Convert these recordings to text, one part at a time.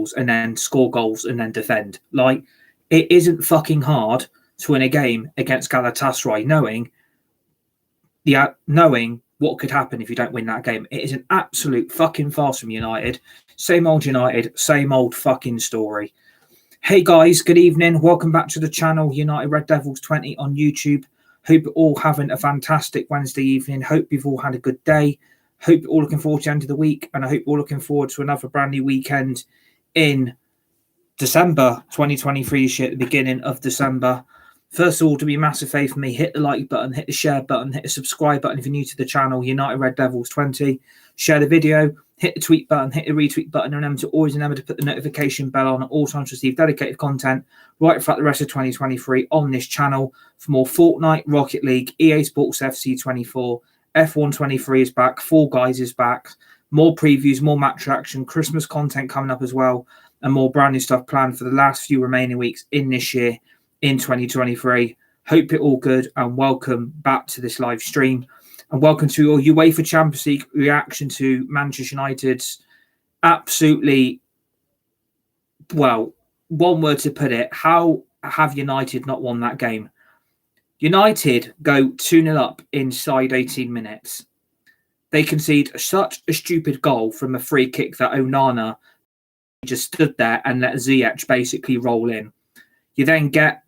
goals and then score goals and then defend. Like, it isn't fucking hard to win a game against Galatasaray knowing what could happen if you don't win that game. It is an absolute fucking farce from United. Same old United, same old fucking story. Hey guys, good evening. Welcome back to the channel, United Red Devils 20 on YouTube. Hope you're all having a fantastic Wednesday evening. Hope you've all had a good day. Hope you're all looking forward to the end of the week. And I hope you're all looking forward to another brand new weekend in December 2023, at the beginning of December. First of all, to be a massive favour for me, hit the like button, hit the share button, hit the subscribe button if you're new to the channel, United Red Devils 20. Share the video, hit the tweet button, hit the retweet button, and remember to put the notification bell on at all times to receive dedicated content right throughout the rest of 2023 on this channel. For more Fortnite, Rocket League, EA Sports FC 24, F1 23 is back, Fall Guys is back, more previews, more match action, Christmas content coming up as well, and more brand new stuff planned for the last few remaining weeks in this year in 2023. Hope you're all good and welcome back to this live stream. And welcome to your UEFA Champions League reaction to Manchester United's absolutely, well, one word to put it, how have United not won that game? United go 2-0 up inside 18 minutes. They concede such a stupid goal from a free kick that Onana just stood there and let Ziyech basically roll in. You then get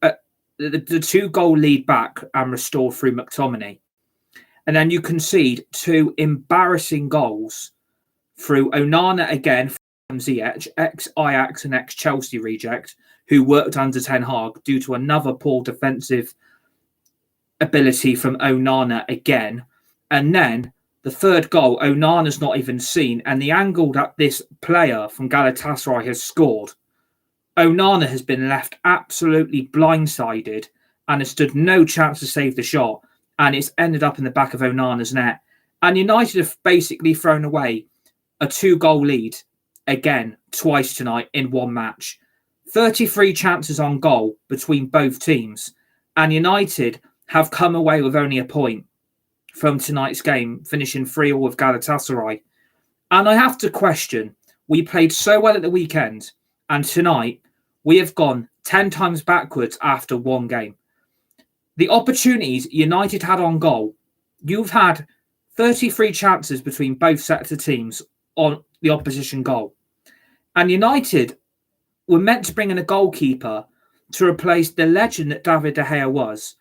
the 2-goal lead back and restore through McTominay. And then you concede 2 embarrassing goals through Onana again from Ziyech, ex-Ajax and ex-Chelsea reject, who worked under Ten Hag due to another poor defensive ability from Onana again. And then the 3rd goal, Onana's not even seen. And the angle that this player from Galatasaray has scored, Onana has been left absolutely blindsided and has stood no chance to save the shot. And it's ended up in the back of Onana's net. And United have basically thrown away a 2-goal lead again, twice tonight in one match. 33 chances on goal between both teams. And United have come away with only a point from tonight's game, finishing 3-3 with Galatasaray. And I have to question, we played so well at the weekend, and tonight we have gone 10 times backwards after one game. The opportunities United had on goal, you've had 33 chances between both sets of teams on the opposition goal. And United were meant to bring in a goalkeeper to replace the legend that David De Gea was.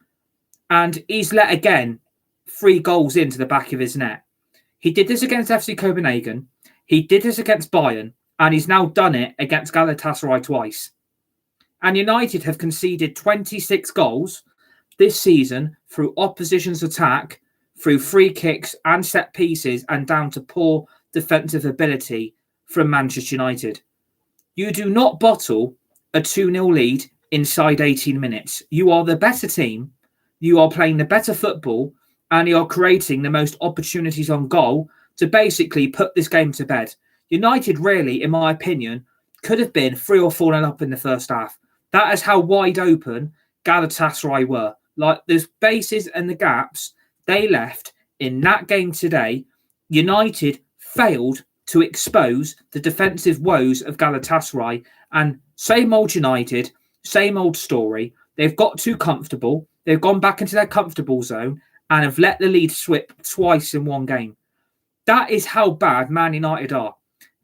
And he's let, again, 3 goals into the back of his net. He did this against FC Copenhagen. He did this against Bayern. And he's now done it against Galatasaray twice. And United have conceded 26 goals this season through opposition's attack, through free kicks and set pieces, and down to poor defensive ability from Manchester United. You do not bottle a 2-0 lead inside 18 minutes. You are the better team, you are playing the better football, and you are creating the most opportunities on goal to basically put this game to bed. United really, in my opinion, could have been 3 or 4 up in the first half. That is how wide open Galatasaray were. Like, the spaces and the gaps they left in that game today, United failed to expose the defensive woes of Galatasaray. And same old United, same old story. They've got too comfortable. They've gone back into their comfortable zone and have let the lead slip twice in one game. That is how bad Man United are.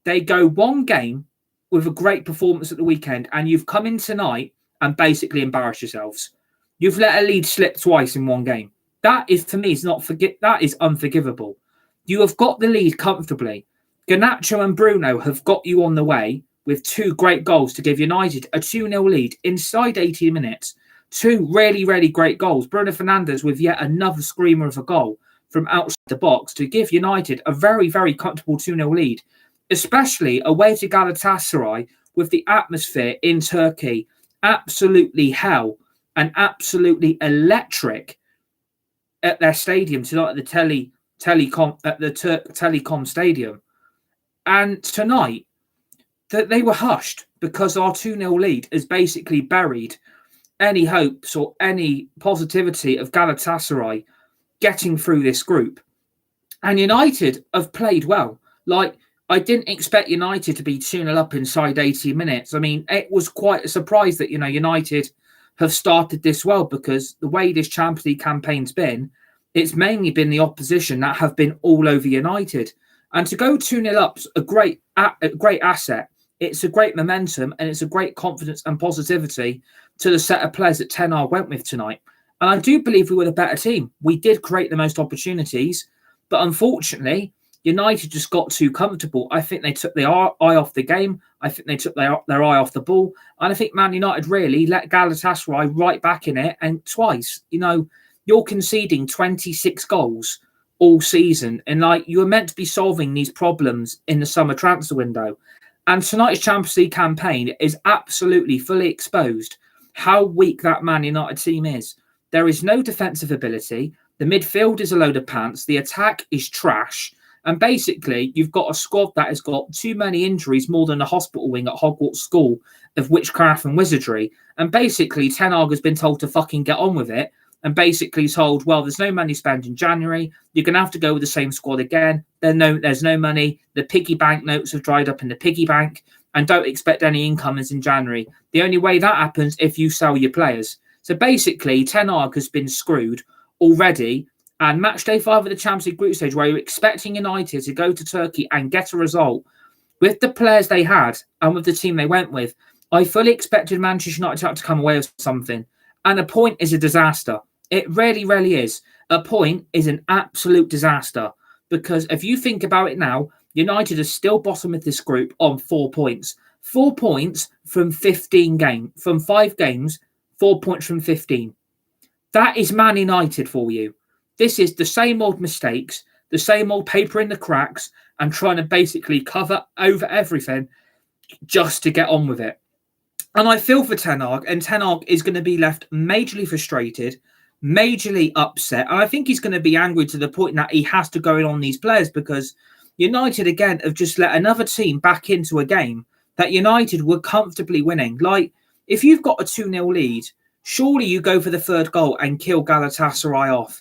They go one game with a great performance at the weekend, and you've come in tonight and basically embarrassed yourselves. You've let a lead slip twice in one game. That is, for me, that is unforgivable. You have got the lead comfortably. Garnacho and Bruno have got you on the way with 2 great goals to give United a 2-0 lead inside 18 minutes. 2 really, really great goals. Bruno Fernandes with yet another screamer of a goal from outside the box to give United a very, very comfortable 2-0 lead, especially away to Galatasaray with the atmosphere in Turkey absolutely hell and absolutely electric at their stadium tonight at the Telecom Stadium. And tonight, that they were hushed because our 2-0 lead has basically buried any hopes or any positivity of Galatasaray getting through this group. And United have played well. Like, I didn't expect United to be 2-0 up inside 80 minutes. I mean, it was quite a surprise that, United have started this well, because the way this Champions League campaign's been, it's mainly been the opposition that have been all over United. And to go 2-0 up's a great asset. It's a great momentum, and it's a great confidence and positivity to the set of players that Ten Hag went with tonight. And I do believe we were the better team. We did create the most opportunities, but unfortunately, United just got too comfortable. I think they took their eye off the game. I think they took their eye off the ball. And I think Man United really let Galatasaray right back in it. And twice, you're conceding 26 goals all season. And you were meant to be solving these problems in the summer transfer window. And tonight's Champions League campaign is absolutely fully exposed how weak that Man United team is. There is no defensive ability. The midfield is a load of pants. The attack is trash. And basically, you've got a squad that has got too many injuries, more than a hospital wing at Hogwarts School of witchcraft and wizardry. And basically, Ten Hag has been told to fucking get on with it. And basically told, well, there's no money spent in January. You're going to have to go with the same squad again. There's no money. The piggy bank notes have dried up in the piggy bank. And don't expect any incomers in January. The only way that happens if you sell your players. So basically, Ten Hag has been screwed already. And match day 5 of the Champions League group stage, where you're expecting United to go to Turkey and get a result with the players they had and with the team they went with, I fully expected Manchester United to come away with something. And a point is a disaster. It really, really is. A point is an absolute disaster, because if you think about it now, United is still bottom of this group on 4 points. 4 points from 15 games. From 5 games, 4 points from 15. That is Man United for you. This is the same old mistakes, the same old paper in the cracks, and trying to basically cover over everything just to get on with it. And I feel for Ten Hag, and Ten Hag is going to be left majorly frustrated, majorly upset. And I think he's going to be angry to the point that he has to go in on these players, because United, again, have just let another team back into a game that United were comfortably winning. If you've got a 2-0 lead, surely you go for the third goal and kill Galatasaray off.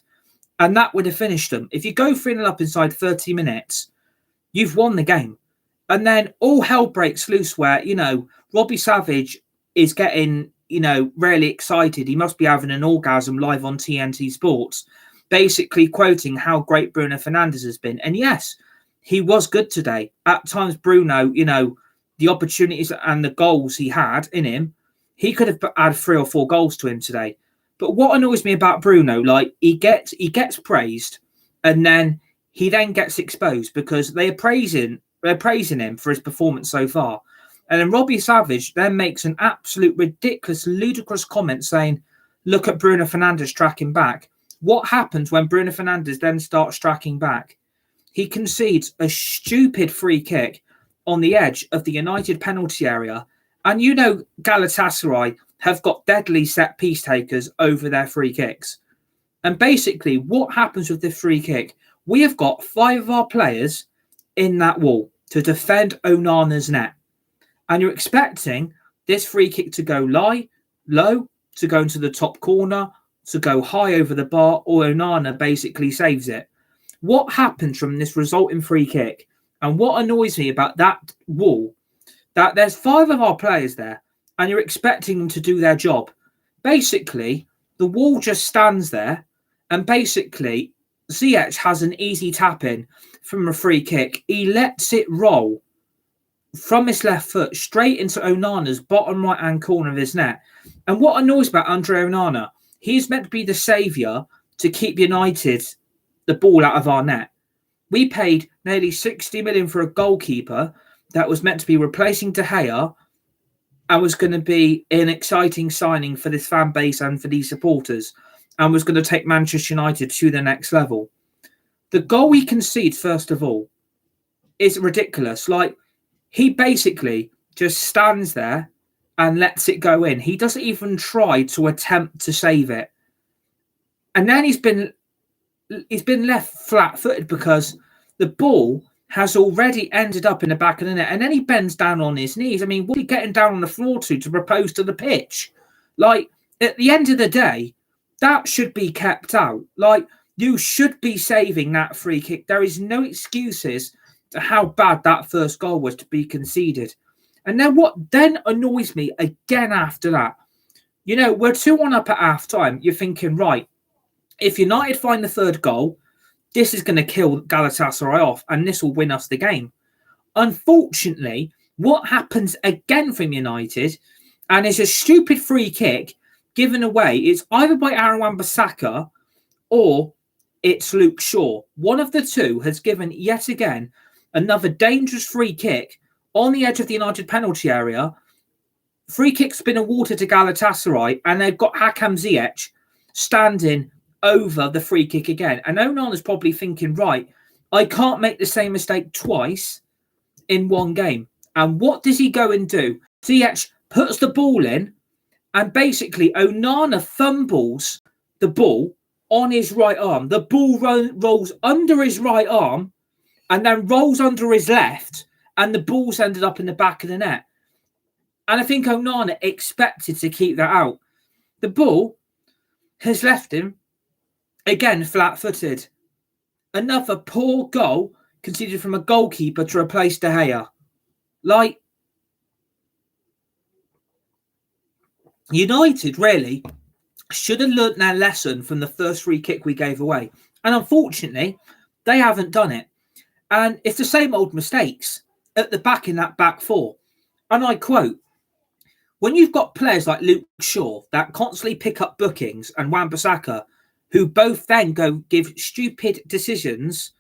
And that would have finished them. If you go 3-0 up inside 30 minutes, you've won the game. And then all hell breaks loose where, Robbie Savage is getting, really excited. He must be having an orgasm live on TNT Sports, basically quoting how great Bruno Fernandes has been. And yes, he was good today. At times, Bruno, the opportunities and the goals he had in him, he could have had 3 or 4 goals to him today. But what annoys me about Bruno, he gets praised, and then he then gets exposed, because they're praising him for his performance so far. And then Robbie Savage then makes an absolute ridiculous, ludicrous comment saying, look at Bruno Fernandes tracking back. What happens when Bruno Fernandes then starts tracking back? He concedes a stupid free kick on the edge of the United penalty area. And Galatasaray have got deadly set piece takers over their free kicks. And basically, what happens with this free kick? We have got 5 of our players in that wall to defend Onana's net. And you're expecting this free kick to go low, to go into the top corner, to go high over the bar, or Onana basically saves it. What happens from this resulting free kick? And what annoys me about that wall, that there's 5 of our players there, and you're expecting them to do their job. Basically, the wall just stands there, and basically, Ziyech has an easy tap in from a free kick. He lets it roll from his left foot straight into Onana's bottom right-hand corner of his net. And what annoys about Andre Onana, he's meant to be the saviour to keep United the ball out of our net. We paid nearly 60 million for a goalkeeper that was meant to be replacing De Gea, and was going to be an exciting signing for this fan base and for these supporters, and was going to take Manchester United to the next level. The goal he concedes, first of all, is ridiculous. He basically just stands there and lets it go in. He doesn't even try to attempt to save it. And then he's been left flat-footed, because the ball has already ended up in the back of the net. And then he bends down on his knees. I mean, what are you getting down on the floor to propose to the pitch? At the end of the day, that should be kept out. You should be saving that free kick. There is no excuses to how bad that first goal was to be conceded. And then what then annoys me again after that, you know, we're 2-1 up at half time. You're thinking, right, if United find the third goal, this is going to kill Galatasaray off and this will win us the game. Unfortunately, what happens again from United, and it's a stupid free kick given away, it's either by Aaron Wan-Bissaka or it's Luke Shaw. One of the two has given yet again another dangerous free kick on the edge of the United penalty area. Free kick's been awarded to Galatasaray, and they've got Hakim Ziyech standing over the free kick again. And Onana's probably thinking, right, I can't make the same mistake twice in one game. And what does he go and do? Ziyech puts the ball in, and basically Onana fumbles the ball on his right arm. The ball rolls under his right arm and then rolls under his left, and the ball's ended up in the back of the net. And I think Onana expected to keep that out. The ball has left him, again, flat-footed. Another poor goal conceded from a goalkeeper to replace De Gea. Like, United really should have learnt their lesson from the first free kick we gave away. And unfortunately, they haven't done it. And it's the same old mistakes at the back in that back four. And I quote, when you've got players like Luke Shaw that constantly pick up bookings and Wan-Bissaka, who both then go give stupid decisions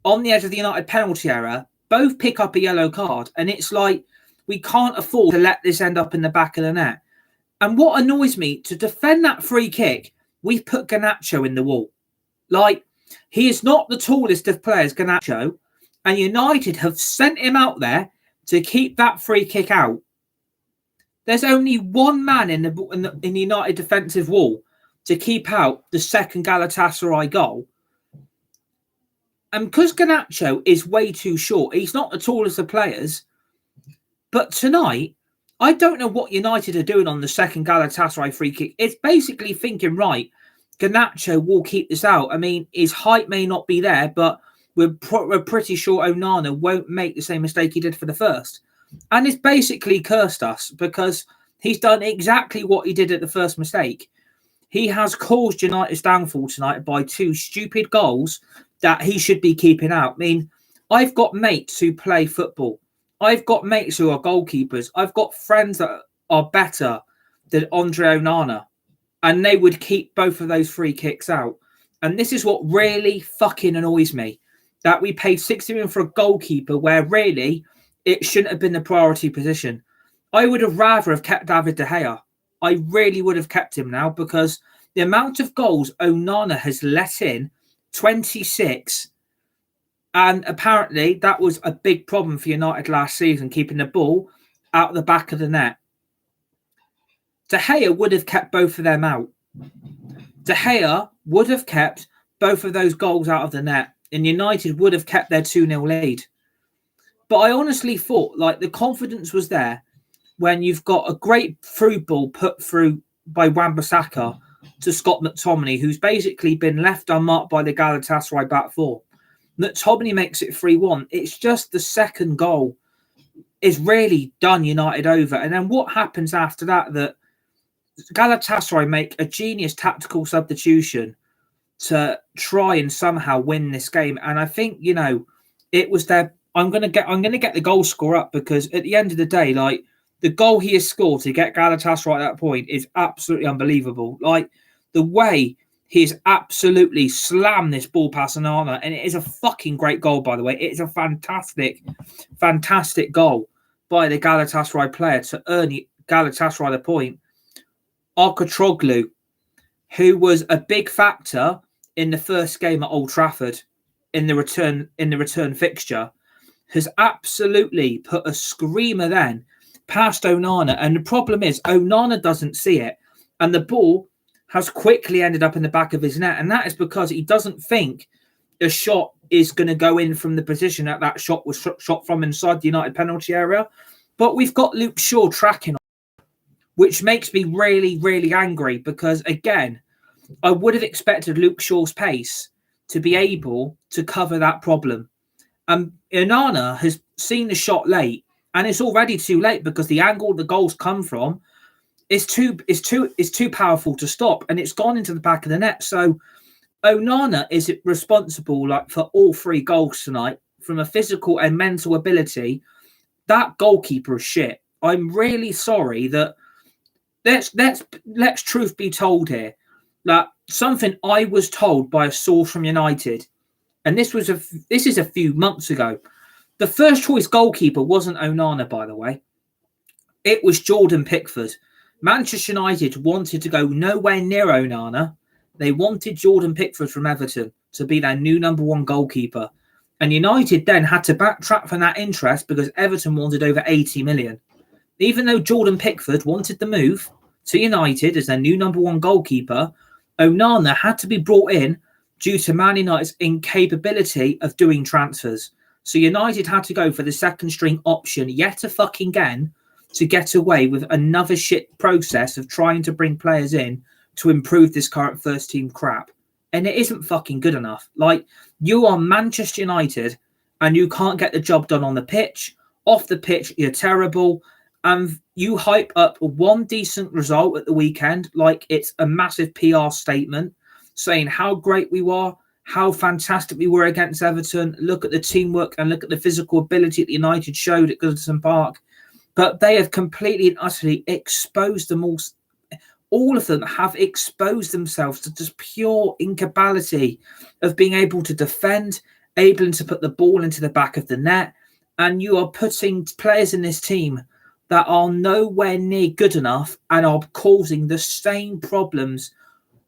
on the edge of the United penalty area, both pick up a yellow card. And it's like, we can't afford to let this end up in the back of the net. And what annoys me, to defend that free kick, we've put Garnacho in the wall. Like, he is not the tallest of players, Garnacho, and United have sent him out there to keep that free kick out. There's only one man in the United defensive wall to keep out the second Galatasaray goal. And because Garnacho is way too short, he's not the tallest of players. But tonight, I don't know what United are doing on the second Galatasaray free kick. It's basically thinking, right, Garnacho will keep this out. I mean, his height may not be there, but we're pretty sure Onana won't make the same mistake he did for the first. And it's basically cursed us because he's done exactly what he did at the first mistake. He has caused United's downfall tonight by two stupid goals that he should be keeping out. I mean, I've got mates who play football. I've got mates who are goalkeepers. I've got friends that are better than Andre Onana, and they would keep both of those free kicks out. And this is what really fucking annoys me, that we paid 60 million for a goalkeeper where really it shouldn't have been the priority position. I would have rather have kept David De Gea. I really would have kept him now, because the amount of goals Onana has let in, 26, and apparently that was a big problem for United last season, keeping the ball out the back of the net. De Gea would have kept both of them out. De Gea would have kept both of those goals out of the net, and United would have kept their 2-0 lead. But I honestly thought, like, the confidence was there when you've got a great through ball put through by Wan-Bissaka to Scott McTominay, who's basically been left unmarked by the Galatasaray back four. McTominay makes it 3-1. It's just the second goal is really done United over. And then what happens after that? That Galatasaray make a genius tactical substitution to try and somehow win this game. And I think, you know, it was their. I'm gonna get the goal score up, because at the end of the day, like, the goal he has scored to get Galatasaray at that point is absolutely unbelievable. Like, the way he's absolutely slammed this ball past Onana, and it is a fucking great goal, by the way. It is a fantastic, fantastic goal by the Galatasaray player to earn Galatasaray the point. Arkatroglu, who was a big factor in the first game at Old Trafford in the return fixture, has absolutely put a screamer then past Onana. And the problem is Onana doesn't see it, and the ball has quickly ended up in the back of his net. And that is because he doesn't think a shot is going to go in from the position that shot was shot from inside the United penalty area. But we've got Luke Shaw tracking on, which makes me really, really angry, because, again, I would have expected Luke Shaw's pace to be able to cover that problem. Onana has seen the shot late, and it's already too late because the angle the goals come from is too powerful to stop, and it's gone into the back of the net. So Onana is responsible for all 3 goals tonight from a physical and mental ability. That goalkeeper is shit. I'm really sorry that let's truth be told here. That something I was told by a source from United, and this is a few months ago. The first choice goalkeeper wasn't Onana, by the way. It was Jordan Pickford. Manchester United wanted to go nowhere near Onana. They wanted Jordan Pickford from Everton to be their new number 1 goalkeeper. And United then had to backtrack from that interest because Everton wanted over 80 million. Even though Jordan Pickford wanted the move to United as their new number 1 goalkeeper, Onana had to be brought in due to Man United's incapability of doing transfers. So United had to go for the second string option yet again to get away with another shit process of trying to bring players in to improve this current first team crap. And it isn't fucking good enough. You are Manchester United and you can't get the job done on the pitch. Off the pitch, you're terrible. And you hype up one decent result at the weekend like it's a massive PR statement saying how great we were, how fantastic we were against Everton. Look at the teamwork and look at the physical ability that United showed at Goodison Park. But they have completely and utterly exposed them all. All of them have exposed themselves to just pure incapacity of being able to defend, able to put the ball into the back of the net. And you are putting players in this team that are nowhere near good enough and are causing the same problems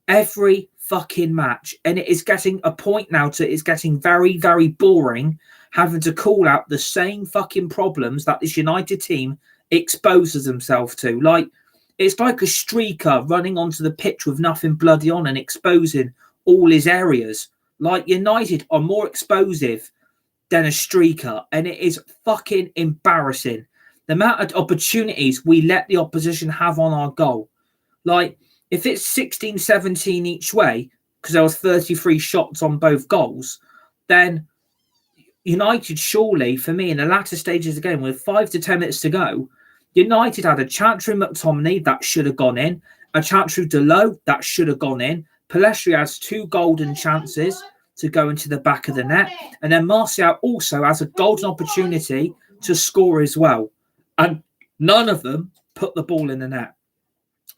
every fucking match. And it is getting a point now to it's getting very, very boring having to call out the same fucking problems that this United team exposes themselves to. It's like a streaker running onto the pitch with nothing bloody on and exposing all his areas. United are more explosive than a streaker, and it is fucking embarrassing. The amount of opportunities we let the opposition have on our goal. If it's 16, 17 each way, because there was 33 shots on both goals, then United surely, for me, in the latter stages of the game, with 5 to 10 minutes to go, United had a chance through McTominay that should have gone in, a chance through Delot that should have gone in. Pellistri has 2 golden chances to go into the back of the net, and then Martial also has a golden opportunity to score as well. And none of them put the ball in the net.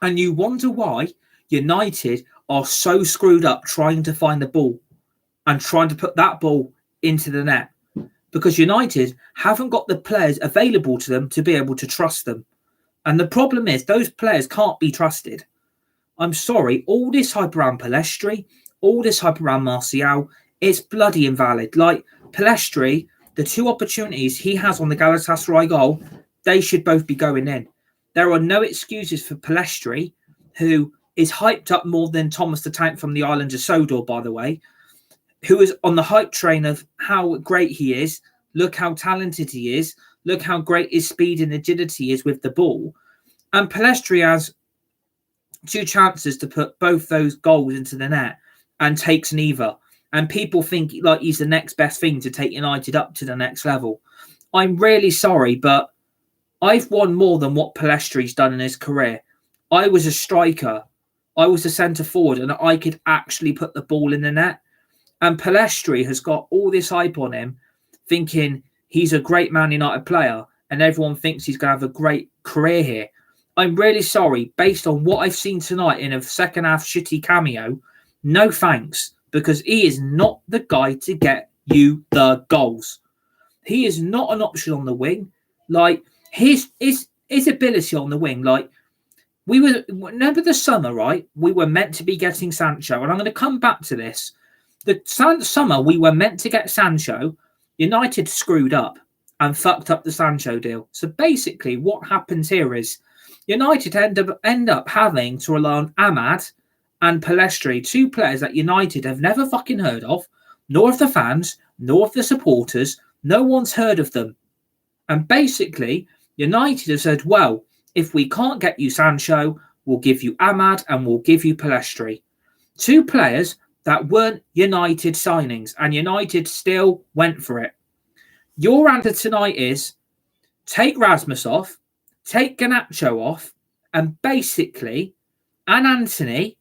And you wonder why United are so screwed up trying to find the ball and trying to put that ball into the net. Because United haven't got the players available to them to be able to trust them. And the problem is those players can't be trusted. I'm sorry, all this hype around Pellistri, all this hype around Martial, it's bloody invalid. Pellistri, the 2 opportunities he has on the Galatasaray goal, they should both be going in. There are no excuses for Pellistri, who is hyped up more than Thomas the Tank from the island of Sodor, by the way, who is on the hype train of how great he is. Look how talented he is. Look how great his speed and agility is with the ball. And Pellistri has 2 chances to put both those goals into the net and takes neither. And people think he's the next best thing to take United up to the next level. I'm really sorry, but I've won more than what Pellistri's done in his career. I was a striker. I was a centre forward and I could actually put the ball in the net. And Pellistri has got all this hype on him, thinking he's a great Man United player and everyone thinks he's going to have a great career here. I'm really sorry, based on what I've seen tonight in a second half shitty cameo, no thanks, because he is not the guy to get you the goals. He is not an option on the wing. His ability on the wing, remember the summer, right? We were meant to be getting Sancho, and I'm going to come back to this. The summer we were meant to get Sancho, United screwed up and fucked up the Sancho deal. So basically what happens here is United end up having to rely on Ahmad and Pellistri, 2 players that United have never fucking heard of, nor of the fans, nor of the supporters. No one's heard of them. And basically United have said, well, if we can't get you Sancho, we'll give you Ahmad and we'll give you Pellistri. 2 players that weren't United signings, and United still went for it. Your answer tonight is take Rasmus off, take Garnacho off, and Anthony,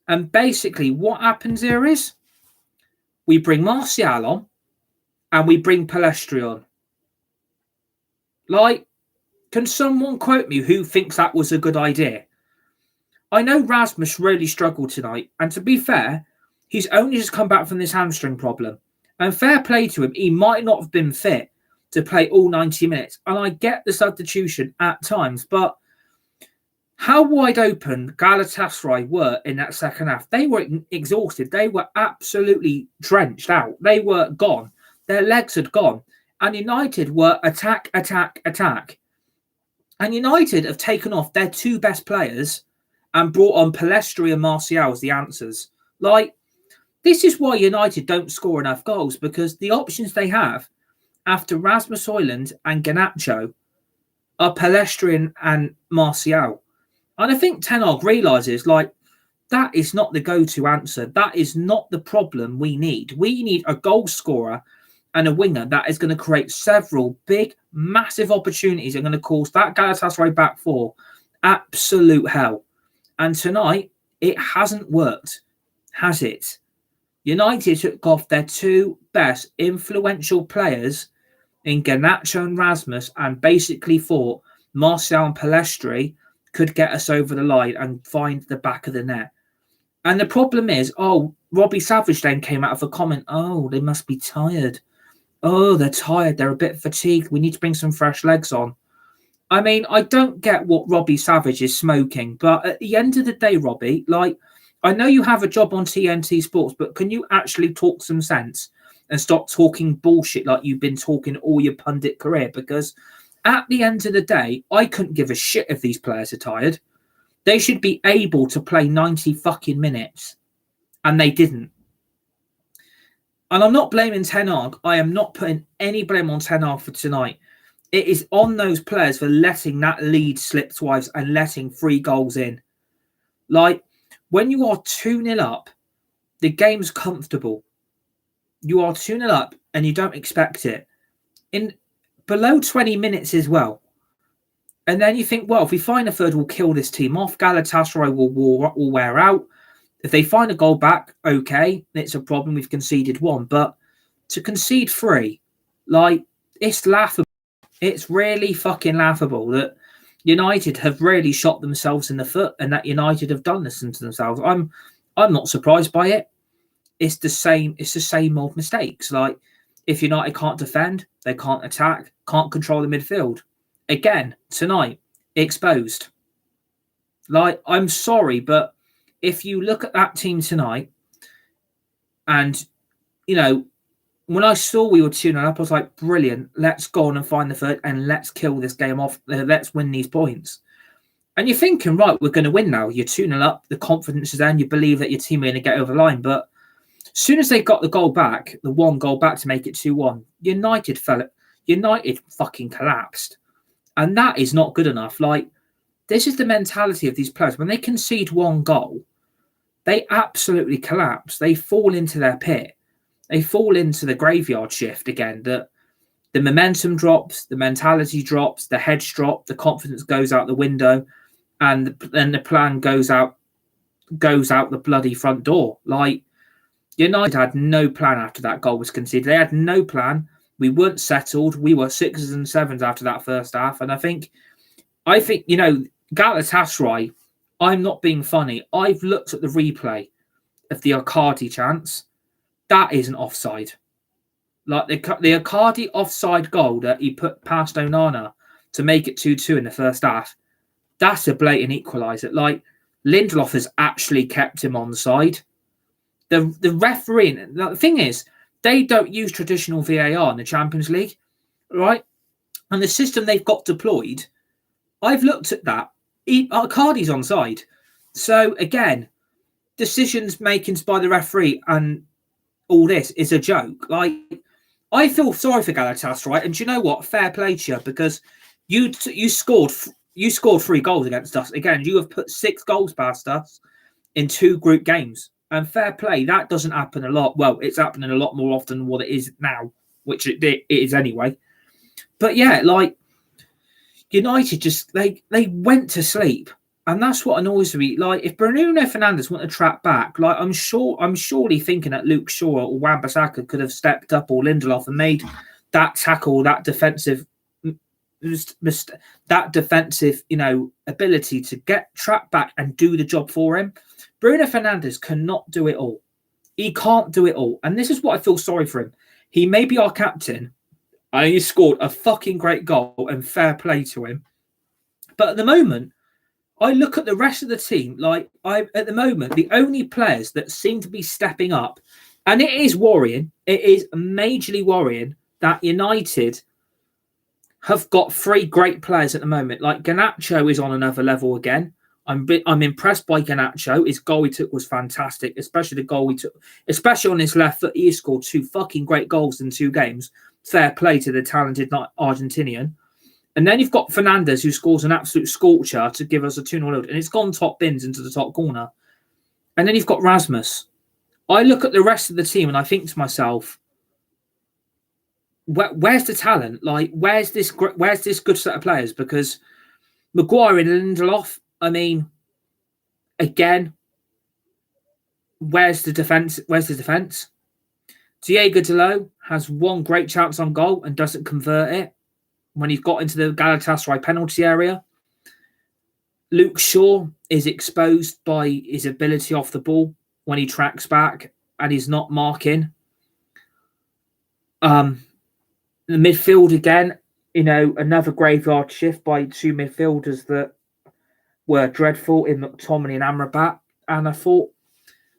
and basically what happens here is we bring Martial on and we bring Palestri on. Like, can someone quote me who thinks that was a good idea? I know Rasmus really struggled tonight, and to be fair, he's only just come back from this hamstring problem. And fair play to him, he might not have been fit to play all 90 minutes. And I get the substitution at times, but how wide open Galatasaray were in that second half. They were exhausted. They were absolutely drenched out. They were gone. Their legs had gone. And United were attack. And United have taken off their two best players and brought on Palestri and Martial as the answers. Like, this is why United don't score enough goals, because the options they have after Rasmus Hojlund and Garnacho are Palestri and Martial. And I think Ten Hag realises, like, that is not the go-to answer. That is not the problem we need. We need a goal scorer and a winger that is going to create several big, massive opportunities and going to cause that Galatasaray back four absolute hell. And tonight, it hasn't worked, has it? United took off their two best influential players in Garnacho and Rasmus and basically thought Martial and Palestri could get us over the line and find the back of the net. And the problem is, Robbie Savage then came out of a comment, they must be tired. They're tired. They're a bit fatigued. We need to bring some fresh legs on. I mean, I don't get what Robbie Savage is smoking, but at the end of the day, Robbie, like, I know you have a job on TNT Sports, but can you actually talk some sense and stop talking bullshit like you've been talking all your pundit career? Because at the end of the day, I couldn't give a shit if these players are tired. They should be able to play 90 fucking minutes. And they didn't. And I'm not blaming Ten Hag. I am not putting any blame on Ten Hag for tonight. It is on those players for letting that lead slip twice and letting 3 goals in. Like, when you are 2-0 up, the game's comfortable. You are 2-0 up and you don't expect it. In below 20 minutes as well. And then you think, well, if we find a third, we'll kill this team off. Galatasaray will wear out. If they find a goal back, okay, it's a problem. We've conceded 1. But to concede 3, like, it's laughable. It's really fucking laughable that United have really shot themselves in the foot and that United have done this to themselves. I'm not surprised by it. It's the same old mistakes. Like, if United can't defend, they can't attack, can't control the midfield. Again, tonight, exposed. Like, I'm sorry, but if you look at that team tonight and, you know, when I saw we were 2-0 up, I was like, brilliant. Let's go on and find the third and let's kill this game off. Let's win these points. And you're thinking, right, we're going to win now. You're 2-0 up. The confidence is there and you believe that your team are going to get over the line. But as soon as they got the goal back, the 1 goal back to make it 2-1, United fucking collapsed. And that is not good enough. Like, this is the mentality of these players. When they concede 1 goal, they absolutely collapse. They fall into their pit. They fall into the graveyard shift again. That the momentum drops, the mentality drops, the heads drop, the confidence goes out the window, and then the plan goes out the bloody front door. Like, United had no plan after that goal was conceded. They had no plan. We weren't settled. We were 6s and 7s after that first half. And I think, you know, Galatasaray, I'm not being funny. I've looked at the replay of the Icardi chance. That isn't offside. Like, the Icardi offside goal that he put past Onana to make it 2-2 in the first half, that's a blatant equaliser. Like, Lindelof has actually kept him on side. The referee, the thing is, they don't use traditional VAR in the Champions League, right? And the system they've got deployed, I've looked at that. Icardi's onside. So, again, decisions making by the referee and all this is a joke. Like, I feel sorry for Galatasaray, and do you know what? Fair play to you, because you scored 3 goals against us. Again, you have put 6 goals past us in 2 group games. And fair play, that doesn't happen a lot. Well, it's happening a lot more often than what it is now which it is anyway. But yeah, like United just they went to sleep. And that's what annoys me. Like, if Bruno Fernandes want to track back, like I'm surely thinking that Luke Shaw or Wan-Bissaka could have stepped up, or Lindelof, and made that tackle, that defensive, ability to get track back and do the job for him. Bruno Fernandes cannot do it all. He can't do it all, and this is what I feel sorry for him. He may be our captain, and he scored a fucking great goal, and fair play to him. But at the moment, I look at the rest of the team, at the moment, the only players that seem to be stepping up, and it is worrying, it is majorly worrying that United have got 3 great players at the moment. Like, Garnacho is on another level again. I'm impressed by Garnacho. His goal he took was fantastic, especially the goal he took, especially on his left foot. He scored 2 fucking great goals in 2 games. Fair play to the talented Argentinian. And then you've got Fernandes, who scores an absolute scorcher to give us a 2-0 lead. And it's gone top bins into the top corner. And then you've got Rasmus. I look at the rest of the team and I think to myself, where's the talent? Like, where's this good set of players? Because Maguire and Lindelof, I mean, again, where's the defence? Diego Dalot has 1 great chance on goal and doesn't convert it when he's got into the Galatasaray penalty area. Luke Shaw is exposed by his ability off the ball when he tracks back and he's not marking. The midfield again, another graveyard shift by 2 midfielders that were dreadful in McTominay and Amrabat. And I thought,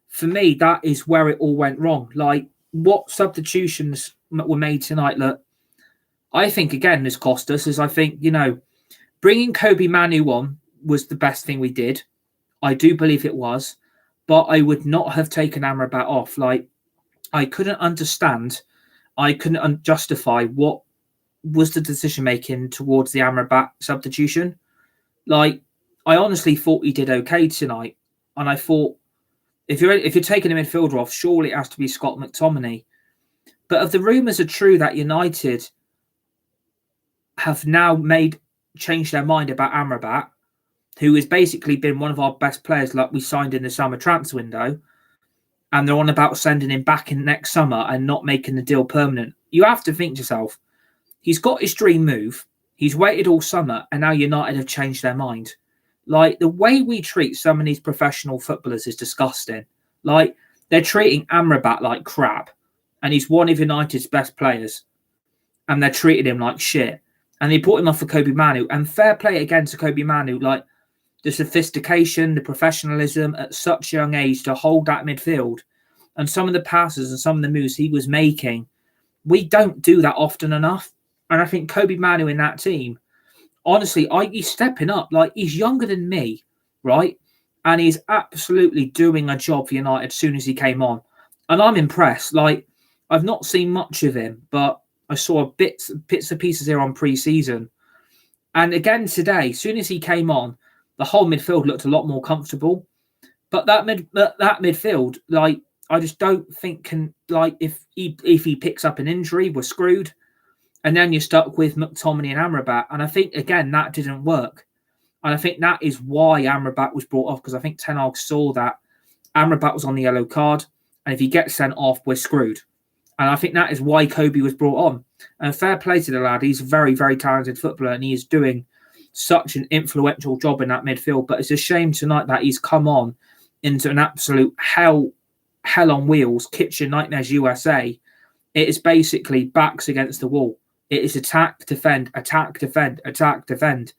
for me, that is where it all went wrong. Like, what substitutions were made tonight that I think, again, has cost us, is I think, bringing Kobbie Mainoo on was the best thing we did. I do believe it was. But I would not have taken Amrabat off. Like, I couldn't understand. I couldn't justify what was the decision-making towards the Amrabat substitution. Like, I honestly thought he did okay tonight. And I thought, if you're taking a midfielder off, surely it has to be Scott McTominay. But if the rumours are true that United have now changed their mind about Amrabat, who has basically been one of our best players, like we signed in the summer transfer window, and they're on about sending him back in next summer and not making the deal permanent. You have to think to yourself, he's got his dream move, he's waited all summer, and now United have changed their mind. Like, the way we treat some of these professional footballers is disgusting. Like, they're treating Amrabat like crap, and he's one of United's best players, and they're treating him like shit. And they put him off for Kobbie Mainoo. And fair play again to Kobbie Mainoo. Like, the sophistication, the professionalism at such a young age to hold that midfield. And some of the passes and some of the moves he was making, we don't do that often enough. And I think Kobbie Mainoo in that team, honestly, he's stepping up. Like, he's younger than me, right? And he's absolutely doing a job for United as soon as he came on. And I'm impressed. Like, I've not seen much of him, but I saw bits and pieces here on pre-season. And again today, as soon as he came on, the whole midfield looked a lot more comfortable. But that midfield, like, I just don't think if he picks up an injury, we're screwed. And then you're stuck with McTominay and Amrabat. And I think, again, that didn't work. And I think that is why Amrabat was brought off, because I think Ten Hag saw that Amrabat was on the yellow card. And if he gets sent off, we're screwed. And I think that is why Kobbie was brought on. And fair play to the lad. He's a very, very talented footballer, and he is doing such an influential job in that midfield. But it's a shame tonight that he's come on into an absolute hell on wheels, Kitchen Nightmares USA. It is basically backs against the wall. It is attack, defend, attack, defend, attack, defend.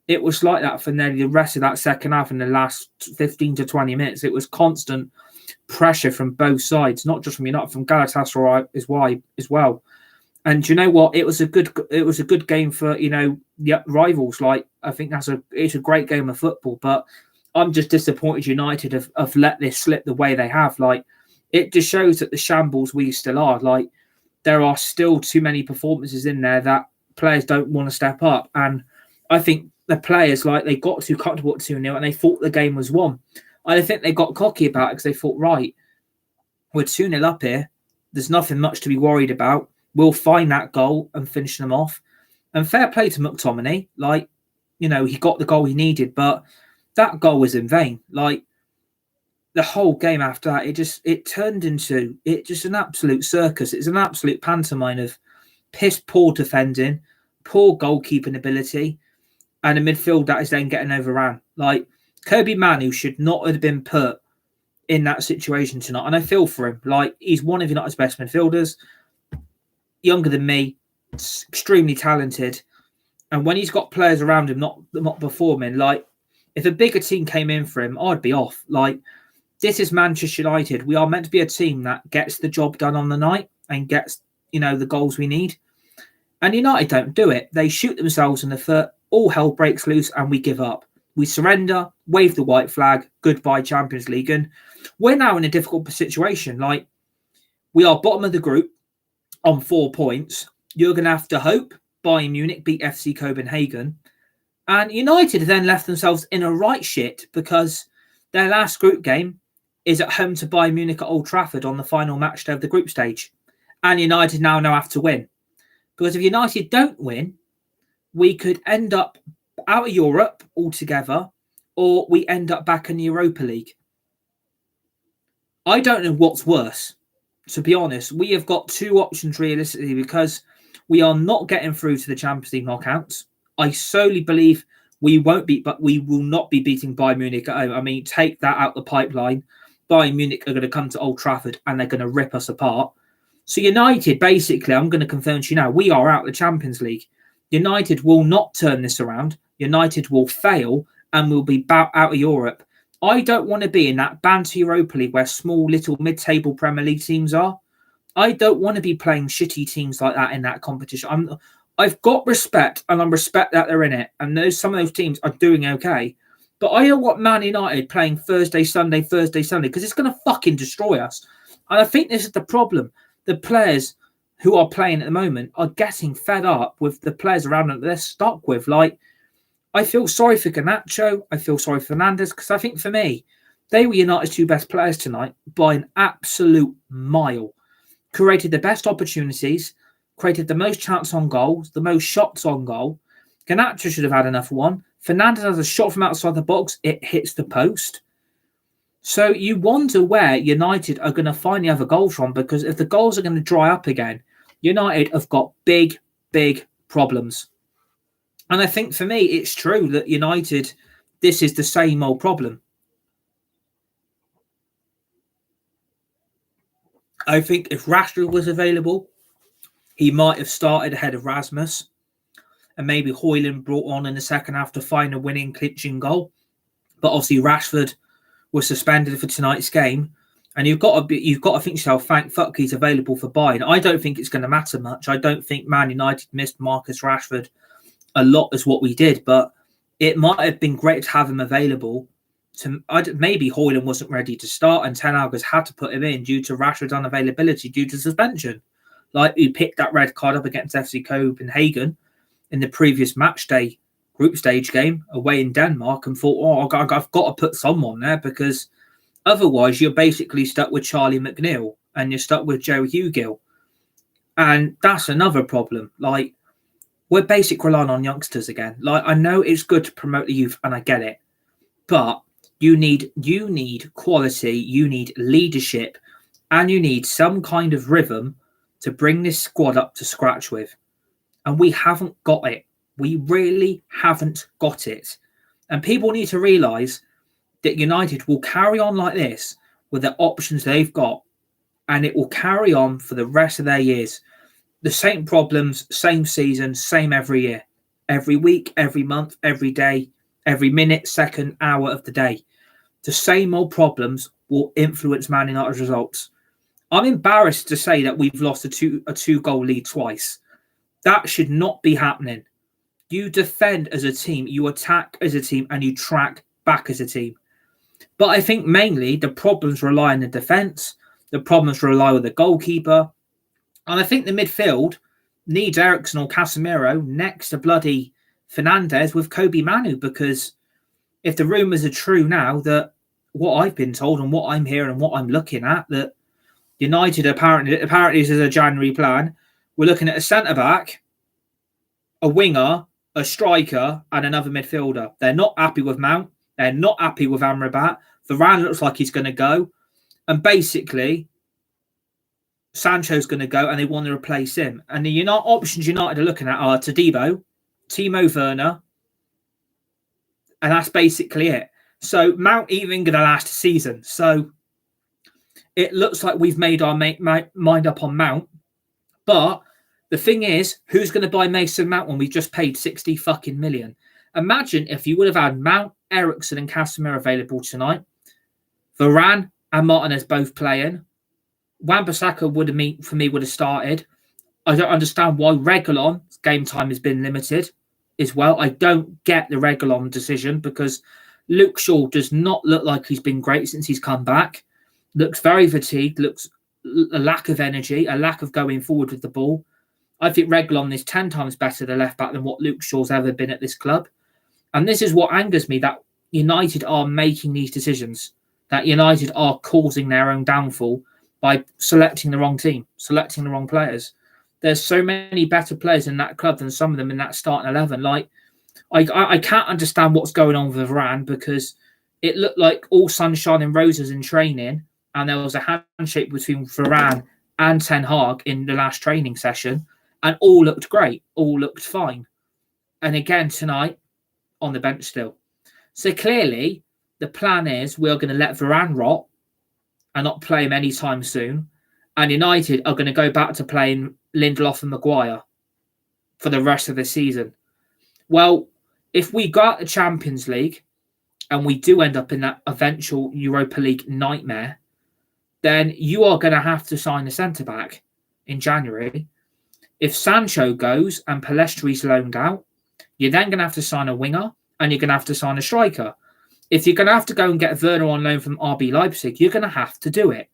It was like that for nearly the rest of that second half in the last 15 to 20 minutes. It was constant pressure from both sides, not just from United, from Galatasaray as well. And you know what? It was a good game for rivals. Like, I think it's a great game of football. But I'm just disappointed United have let this slip the way they have. Like, it just shows that the shambles we still are. Like, there are still too many performances in there that players don't want to step up. And I think the players, like, they got too comfortable at 2-0 and they thought the game was won. I think they got cocky about it because they thought, right, we're 2-0 up here. There's nothing much to be worried about. will find that goal and finish them off. And fair play to McTominay. Like, you know, he got the goal he needed, but that goal was in vain. Like, the whole game after that, it turned into just an absolute circus. It's an absolute pantomime of piss poor defending, poor goalkeeping ability, and a midfield that is then getting overrun. Like, Kobbie Mainoo should not have been put in that situation tonight. And I feel for him. Like, he's one of United's best midfielders, younger than me, extremely talented. And when he's got players around him not performing, like, if a bigger team came in for him, I'd be off. Like, this is Manchester United. We are meant to be a team that gets the job done on the night and gets, you know, the goals we need. And United don't do it. They shoot themselves in the foot, all hell breaks loose, and we give up. We surrender, wave the white flag, goodbye Champions League. And we're now in a difficult situation. Like, we are bottom of the group on 4 points. You're going to have to hope Bayern Munich beat FC Copenhagen. And United then left themselves in a right shit because their last group game is at home to Bayern Munich at Old Trafford on the final match day of the group stage. And United now have to win. Because if United don't win, we could end up out of Europe altogether, or we end up back in the Europa League. I don't know what's worse, to be honest. We have got two options realistically because we are not getting through to the Champions League knockouts. I solely believe we won't beat, but we will not be beating Bayern Munich at home. I mean, take that out the pipeline. Bayern Munich are going to come to Old Trafford and they're going to rip us apart. So United, basically, I'm going to confirm to you now, we are out of the Champions League. United will not turn this around. United will fail and will be out of Europe. I don't want to be in that banter Europa League where small little mid-table Premier League teams are. I don't want to be playing shitty teams like that in that competition. I've got respect, and I respect that they're in it. And some of those teams are doing okay. But I don't want Man United playing Thursday, Sunday, because it's going to fucking destroy us. And I think this is the problem. The players who are playing at the moment are getting fed up with the players around them that they're stuck with. Like, I feel sorry for Garnacho. I feel sorry for Fernandes, because I think for me, they were United's two best players tonight by an absolute mile. Created the best opportunities, created the most chance on goals, the most shots on goal. Garnacho should have had enough one. Fernandes has a shot from outside the box. It hits the post. So you wonder where United are going to find the other goals from, because if the goals are going to dry up again, United have got big, big problems. And I think for me, it's true that United, this is the same old problem. I think if Rashford was available, he might have started ahead of Rasmus, and maybe Hojlund brought on in the second half to find a winning, clinching goal. But obviously Rashford was suspended for tonight's game, and you've got to think to yourself, thank fuck he's available for Bayern. I don't think it's going to matter much. I don't think Man United missed Marcus Rashford a lot as what we did, but it might have been great to have him available. Maybe Hojlund wasn't ready to start, and Ten Hag has had to put him in due to Rashford's unavailability due to suspension. Like, he picked that red card up against FC Copenhagen in the previous match day group stage game away in Denmark and thought, I've got to put someone there, because otherwise you're basically stuck with Charlie McNeil and you're stuck with Joe Hugill. And that's another problem. Like, we're basically relying on youngsters again. Like, I know it's good to promote the youth, and I get it, but you need quality, you need leadership, and you need some kind of rhythm to bring this squad up to scratch with. And we haven't got it. We really haven't got it. And people need to realise that United will carry on like this with the options they've got, and it will carry on for the rest of their years. The same problems, same season, same every year. Every week, every month, every day, every minute, second, hour of the day. The same old problems will influence Man United's results. I'm embarrassed to say that we've lost a two-goal lead twice. That should not be happening. You defend as a team, you attack as a team, and you track back as a team. But I think mainly the problems rely on the defence. The problems rely on the goalkeeper. And I think the midfield needs Eriksen or Casemiro next to bloody Fernandes with Kobbie Mainoo, because if the rumours are true now, that what I've been told and what I'm hearing and what I'm looking at, that United apparently this is a January plan, We're looking at a centre-back, a winger, a striker, and another midfielder. They're not happy with Mount. They're not happy with Amrabat. Varane looks like he's going to go. And basically, Sancho's going to go and they want to replace him. And the options United are looking at are Todibo, Timo Werner, and that's basically it. So Mount even going to last a season. So it looks like we've made our mind up on Mount. But the thing is, who's going to buy Mason Mount when we just paid 60 fucking million? Imagine if you would have had Mount, Eriksen and Casemiro available tonight. Varane and Martinez both playing. Wan-Bissaka would have started. I don't understand why Reguilon's game time has been limited as well. I don't get the Reguilon decision because Luke Shaw does not look like he's been great since he's come back. Looks very fatigued, looks a lack of energy, a lack of going forward with the ball. I think Reguilon is 10 times better the left back than what Luke Shaw's ever been at this club. And this is what angers me, that United are making these decisions, that United are causing their own downfall by selecting the wrong team, selecting the wrong players. There's so many better players in that club than some of them in that starting 11. Like, I can't understand what's going on with Varane because it looked like all sunshine and roses in training, and there was a handshake between Varane and Ten Hag in the last training session, and all looked great, all looked fine. And again tonight, on the bench still. So clearly, the plan is we're going to let Varane rot and not play him anytime soon, and United are going to go back to playing Lindelof and Maguire for the rest of the season. Well, if we go out the Champions League and we do end up in that eventual Europa League nightmare, then you are going to have to sign a centre-back in January. If Sancho goes and Palestri's loaned out, you're then going to have to sign a winger and you're going to have to sign a striker. If you're going to have to go and get Werner on loan from RB Leipzig, you're going to have to do it.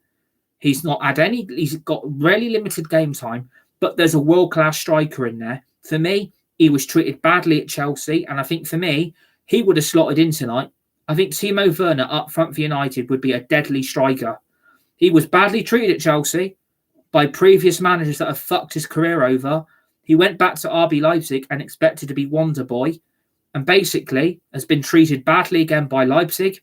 He's got really limited game time, but there's a world-class striker in there. For me, he was treated badly at Chelsea, and I think for me, he would have slotted in tonight. I think Timo Werner up front for United would be a deadly striker. He was badly treated at Chelsea by previous managers that have fucked his career over. He went back to RB Leipzig and expected to be Wonder Boy, and basically has been treated badly again by Leipzig,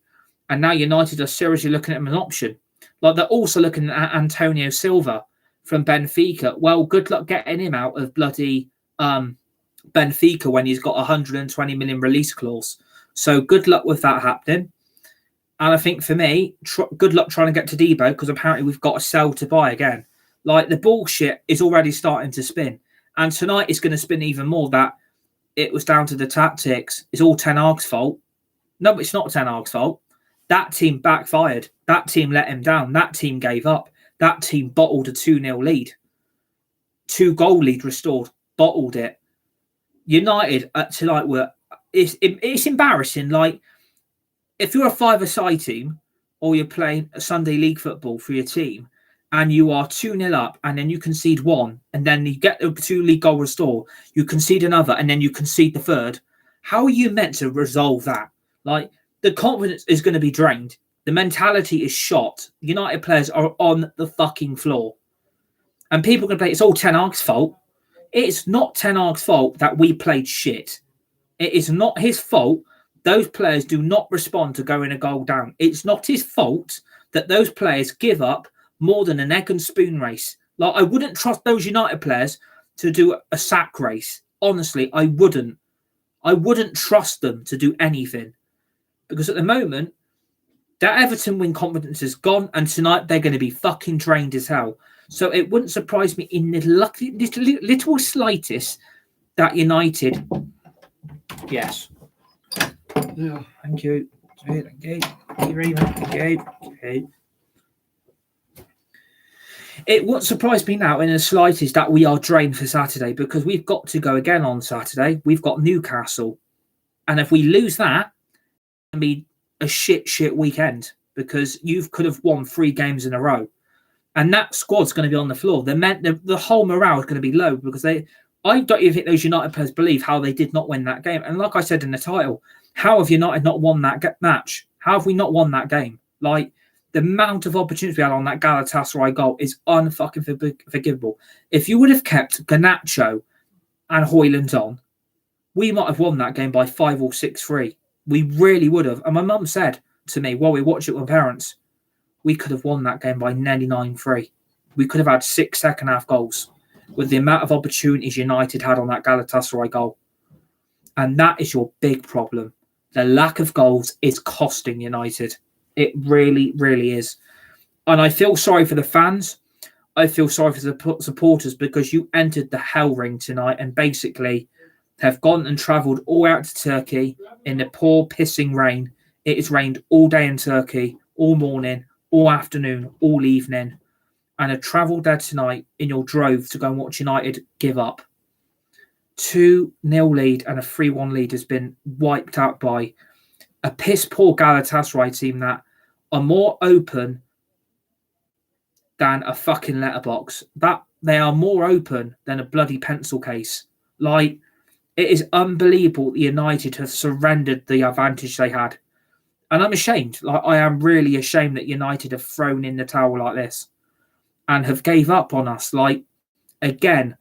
and now United are seriously looking at him as an option. Like, they're also looking at Antonio Silva from Benfica. Well, good luck getting him out of bloody Benfica when he's got a 120 million release clause. So good luck with that happening. And I think for me, good luck trying to get to Debo, because apparently we've got a sell to buy again. Like, the bullshit is already starting to spin. And tonight it's going to spin even more that it was down to the tactics. It's all Ten Hag's fault. No, it's not Ten Hag's fault. That team backfired. That team let him down. That team gave up. That team bottled a 2-0 lead. 2-goal lead restored. Bottled it. United tonight it's embarrassing. Like, if you're a five-a-side team or you're playing a Sunday league football for your team and you are 2-0 up and then you concede one and then you get the 2 league goal restore, you concede another and then you concede the third, how are you meant to resolve that? Like, the confidence is going to be drained. The mentality is shot. United players are on the fucking floor. And people can play, it's all Ten Hag's fault. It's not Ten Hag's fault that we played shit. It is not his fault those players do not respond to going a goal down. It's not his fault that those players give up more than an egg and spoon race. Like, I wouldn't trust those United players to do a sack race. Honestly, I wouldn't. I wouldn't trust them to do anything. Because at the moment, that Everton win confidence is gone, and tonight they're going to be fucking drained as hell. So it wouldn't surprise me in the little slightest that United... Yes. Oh, thank you. Thank you very much. Okay. It wouldn't surprise me now in the slightest that we are drained for Saturday, because we've got to go again on Saturday. We've got Newcastle. And if we lose that, it'll be a shit weekend, because you could have won 3 games in a row. And that squad's going to be on the floor. The whole morale is going to be low, because I don't even think those United players believe how they did not win that game. And like I said in the title, how have United not won that match? How have we not won that game? Like, The amount of opportunities we had on that Galatasaray goal is unfucking forgivable. If you would have kept Garnacho and Hojlund on, we might have won that game by 5 or 6-3. We really would have. And my mum said to me while we watched it with parents, we could have won that game by nearly 9-3. We could have had 6 second-half goals with the amount of opportunities United had on that Galatasaray goal. And that is your big problem. The lack of goals is costing United. It really, really is. And I feel sorry for the fans. I feel sorry for the supporters because you entered the hell ring tonight and basically have gone and travelled all out to Turkey in the poor pissing rain. It has rained all day in Turkey, all morning, all afternoon, all evening. And have travelled there tonight in your drove to go and watch United give up. 2-0 lead and a 3-1 lead has been wiped out by a piss-poor Galatasaray team that are more open than a fucking letterbox. That they are more open than a bloody pencil case. Like, it is unbelievable that United have surrendered the advantage they had. And I'm ashamed. Like, I am really ashamed that United have thrown in the towel like this and have gave up on us. Like, again,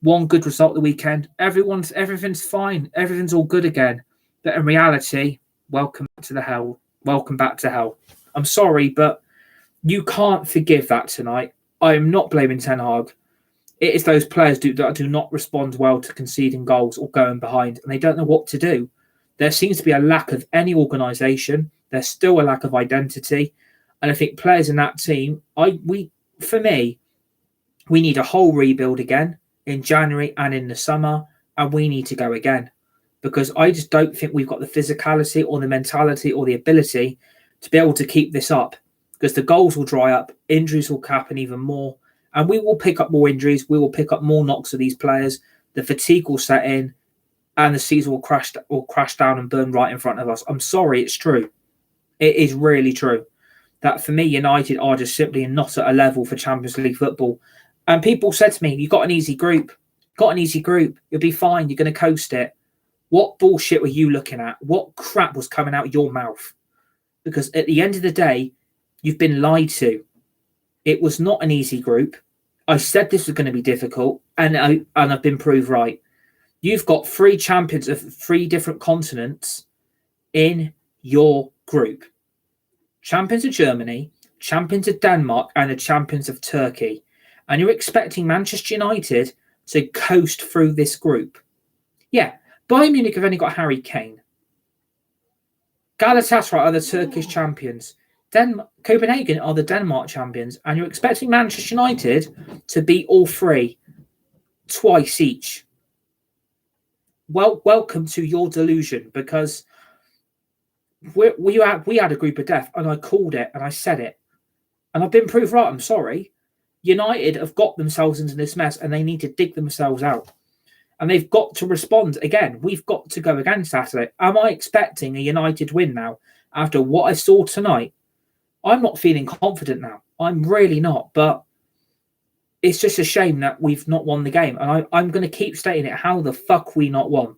one good result of the weekend. Everything's fine. Everything's all good again. But in reality, welcome to the hell. Welcome back to hell. I'm sorry, but you can't forgive that tonight. I am not blaming Ten Hag. It is those players that do not respond well to conceding goals or going behind, and they don't know what to do. There seems to be a lack of any organisation. There's still a lack of identity. And I think players in that team, we need a whole rebuild again in January and in the summer, and we need to go again. Because I just don't think we've got the physicality or the mentality or the ability to be able to keep this up. Because the goals will dry up, injuries will happen even more, and we will pick up more injuries. We will pick up more knocks of these players. The fatigue will set in, and the season will crash down and burn right in front of us. I'm sorry, it's true. It is really true that for me, United are just simply not at a level for Champions League football. And people said to me, "You've got an easy group. You'll be fine. You're going to coast it." What bullshit were you looking at? What crap was coming out of your mouth? Because at the end of the day, you've been lied to. It was not an easy group. I said this was going to be difficult, and I've been proved right. You've got 3 champions of 3 different continents in your group. Champions of Germany, champions of Denmark, and the champions of Turkey. And you're expecting Manchester United to coast through this group. Yeah, Bayern Munich have only got Harry Kane. Galatasaray are the Turkish champions. Copenhagen are the Denmark champions. And you're expecting Manchester United to beat all 3 twice each. Well, welcome to your delusion, because we had a group of death, and I called it and I said it. And I've been proved right. I'm sorry. United have got themselves into this mess, and they need to dig themselves out. And they've got to respond again. We've got to go again Saturday. Am I expecting a United win now after what I saw tonight? I'm not feeling confident now. I'm really not. But it's just a shame that we've not won the game. And I'm going to keep stating it. How the fuck we not won?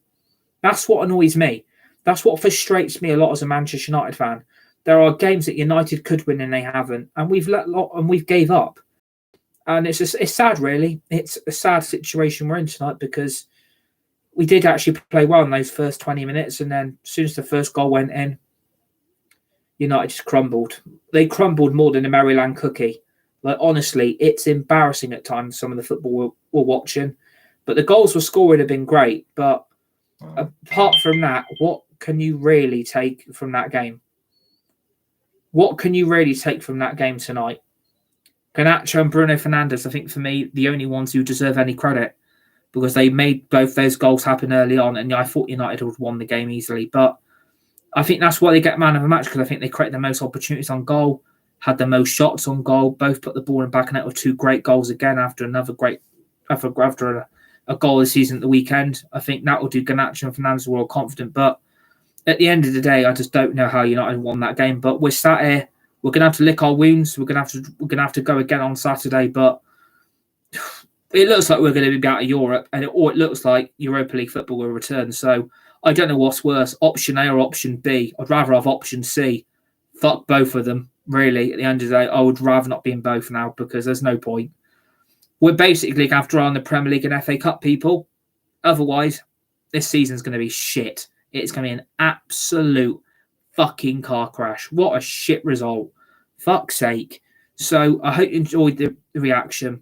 That's what annoys me. That's what frustrates me a lot as a Manchester United fan. There are games that United could win and they haven't. And we've gave up. And it's sad, really. It's a sad situation we're in tonight, because we did actually play well in those first 20 minutes. And then as soon as the first goal went in, United just crumbled. They crumbled more than a Maryland cookie. Like, honestly, it's embarrassing at times, some of the football we're watching. But the goals we're scoring have been great. But apart from that, what can you really take from that game? What can you really take from that game tonight? Garnacho and Bruno Fernandes, I think, for me, the only ones who deserve any credit, because they made both those goals happen early on, and I thought United would have won the game easily. But I think that's why they get man of the match, because I think they created the most opportunities on goal, had the most shots on goal, both put the ball in back net with 2 great goals again after a goal this season at the weekend. I think that will do Garnacho and Fernandes well confident. But at the end of the day, I just don't know how United won that game. But we're sat here. We're going to have to lick our wounds. We're going to have to go again on Saturday. But it looks like we're going to be out of Europe, or it looks like Europa League football will return. So I don't know what's worse, option A or option B. I'd rather have option C. Fuck both of them. really, at the end of the day, I would rather not be in both now because there's no point. We're basically going to have to rely on the Premier League and FA Cup, people. Otherwise, this season's going to be shit. It's going to be an absolute fucking car crash. What a shit result. Fuck's sake. So I hope you enjoyed the reaction.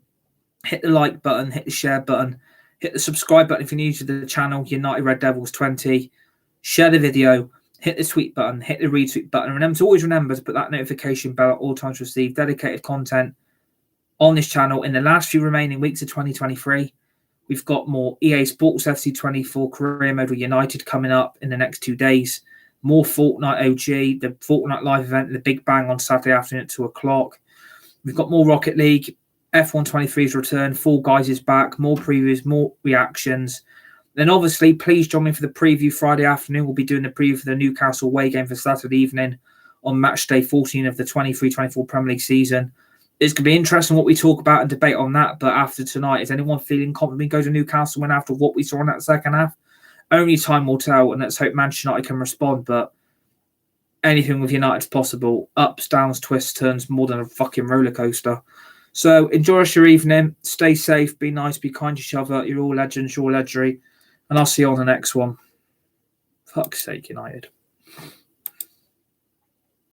Hit the like button, hit the share button, hit the subscribe button if you're new to the channel, United Red Devils 20. Share the video, hit the tweet button, hit the retweet button. Remember to always remember to put that notification bell at all times to receive dedicated content on this channel in the last few remaining weeks of 2023. We've got more EA Sports FC 24 Career Mode with United coming up in the next 2 days. More Fortnite OG, the Fortnite live event, the Big Bang on Saturday afternoon at 2 o'clock. We've got more Rocket League. F1 23's return. Fall Guys is back. More previews, more reactions. Then obviously, please join me for the preview Friday afternoon. We'll be doing the preview for the Newcastle away game for Saturday evening on match day 14 of the 23-24 Premier League season. It's going to be interesting what we talk about and debate on that. But after tonight, is anyone feeling confident go to Newcastle win after what we saw in that second half? Only time will tell, and let's hope Manchester United can respond. But anything with United is possible. Ups, downs, twists, turns, more than a fucking roller coaster. So enjoy your evening. Stay safe. Be nice. Be kind to each other. You're all legends. You're all legendary. And I'll see you on the next one. Fuck's sake, United.